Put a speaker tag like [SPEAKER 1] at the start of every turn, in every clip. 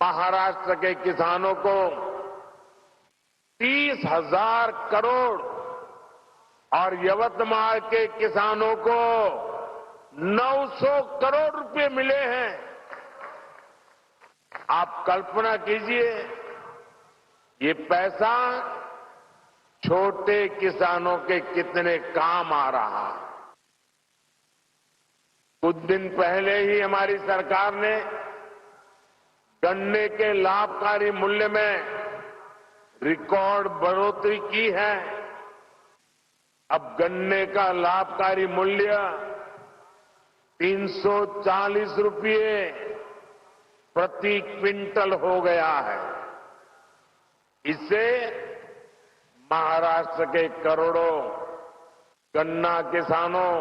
[SPEAKER 1] महाराष्ट्र के किसानों को 30,000 करोड़ और यवतमाल के किसानों को 900 करोड़ रुपए मिले हैं। आप कल्पना कीजिए, ये पैसा छोटे किसानों के कितने काम आ रहा है। कुछ दिन पहले ही हमारी सरकार ने गन्ने के लाभकारी मूल्य में रिकॉर्ड बढ़ोतरी की है। अब गन्ने का लाभकारी मूल्य 340 रुपये प्रति क्विंटल हो गया है। इससे महाराष्ट्र के करोड़ों गन्ना किसानों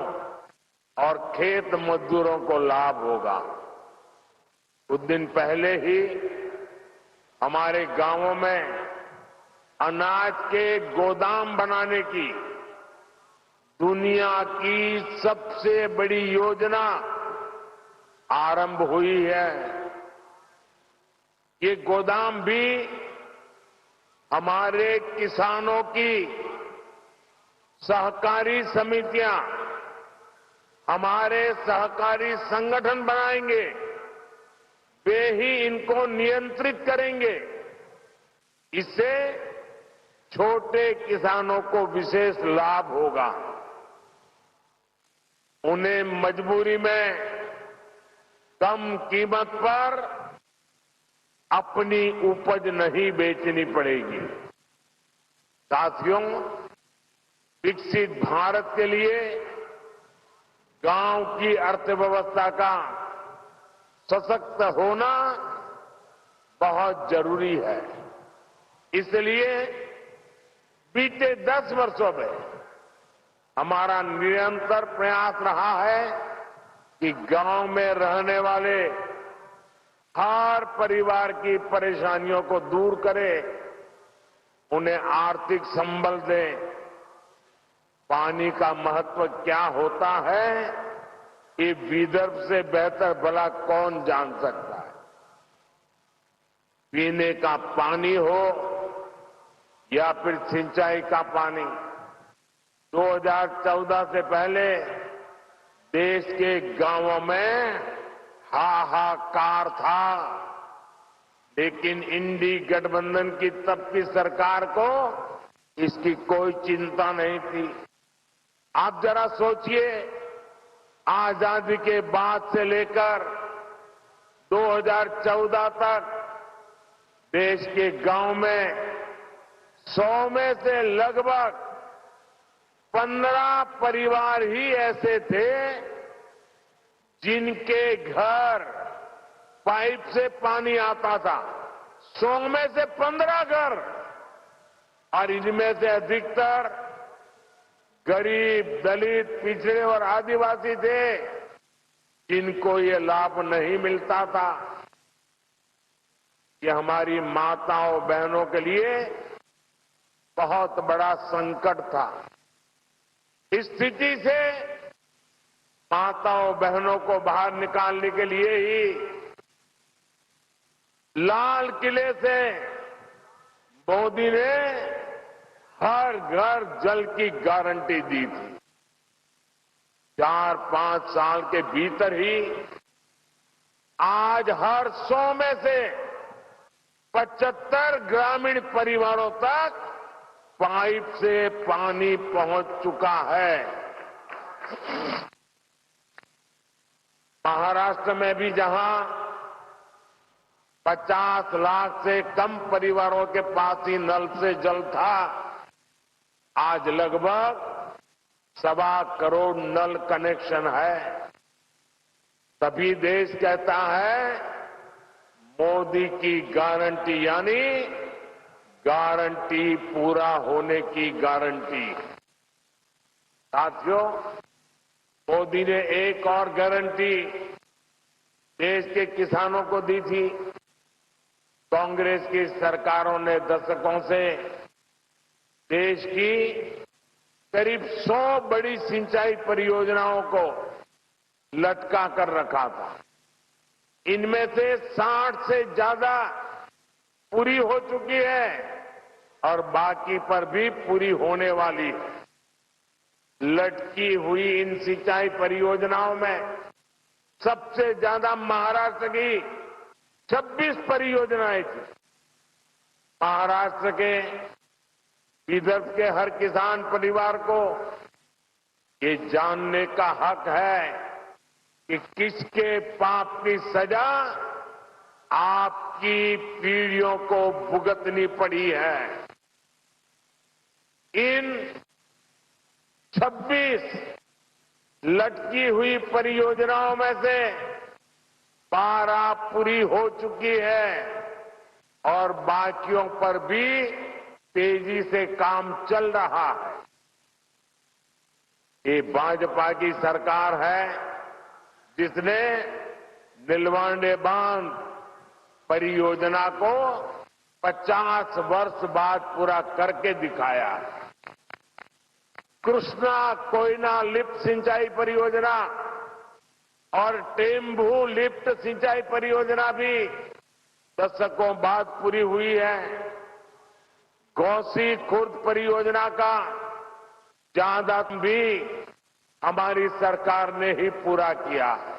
[SPEAKER 1] और खेत मजदूरों को लाभ होगा। कुछ दिन पहले ही हमारे गांवों में अनाज के गोदाम बनाने की दुनिया की सबसे बड़ी योजना आरंभ हुई है। ये गोदाम भी हमारे किसानों की सहकारी समितियां, हमारे सहकारी संगठन बनाएंगे। वे ही इनको नियंत्रित करेंगे। इससे छोटे किसानों को विशेष लाभ होगा। उन्हें मजबूरी में कम कीमत पर अपनी उपज नहीं बेचनी पड़ेगी। साथियों, विकसित भारत के लिए गांव की अर्थव्यवस्था का सशक्त होना बहुत जरूरी है। इसलिए बीते 10 वर्षों में हमारा निरंतर प्रयास रहा है कि गांव में रहने वाले हर परिवार की परेशानियों को दूर करें, उन्हें आर्थिक संबल दें। पानी का महत्व क्या होता है, ये विदर्भ से बेहतर भला कौन जान सकता है। पीने का पानी हो या फिर सिंचाई का पानी, 2014 से पहले देश के गांवों में हाहाकार था, लेकिन इंडी गठबंधन की तब की सरकार को इसकी कोई चिंता नहीं थी। आप जरा सोचिए, आजादी के बाद से लेकर 2014 तक देश के गांव में 100 में से लगभग 15 परिवार ही ऐसे थे जिनके घर पाइप से पानी आता था। 100 में से 15 घर, और इनमें से अधिकतर गरीब, दलित, पिछड़े और आदिवासी थे जिनको ये लाभ नहीं मिलता था। ये हमारी माताओं बहनों के लिए बहुत बड़ा संकट था। इस स्थिति से माताओं बहनों को बाहर निकालने के लिए ही लाल किले से मोदी ने हर घर जल की गारंटी दी थी। 4-5 साल के भीतर ही आज हर 100 में से 75 ग्रामीण परिवारों तक पाइप से पानी पहुंच चुका है। महाराष्ट्र में भी जहां 50 लाख से कम परिवारों के पास ही नल से जल था, आज लगभग 1.25 करोड़ नल कनेक्शन है। तभी देश कहता है मोदी की गारंटी, यानी गारंटी पूरा होने की गारंटी। साथियों, मोदी ने एक और गारंटी देश के किसानों को दी थी। कांग्रेस की सरकारों ने दशकों से देश की करीब 100 बड़ी सिंचाई परियोजनाओं को लटका कर रखा था। इनमें से 60 से ज्यादा पूरी हो चुकी है और बाकी पर भी पूरी होने वाली है। लटकी हुई इन सिंचाई परियोजनाओं में सबसे ज्यादा महाराष्ट्र की 26 परियोजनाएं थी। महाराष्ट्र के विदर्भ के हर किसान परिवार को ये जानने का हक है कि किसके पाप की सजा आपकी पीढ़ियों को भुगतनी पड़ी है। इन 26 लटकी हुई परियोजनाओं में से 12 पूरी हो चुकी है और बाकियों पर भी तेजी से काम चल रहा है। ये भाजपा की सरकार है जिसने नीलवांडे बांध परियोजना को 50 वर्ष बाद पूरा करके दिखाया। कृष्णा कोयना लिफ्ट सिंचाई परियोजना और टेम्बू लिफ्ट सिंचाई परियोजना भी दशकों बाद पूरी हुई है। गौसी खुर्द परियोजना का ज्यादा भी हमारी सरकार ने ही पूरा किया है।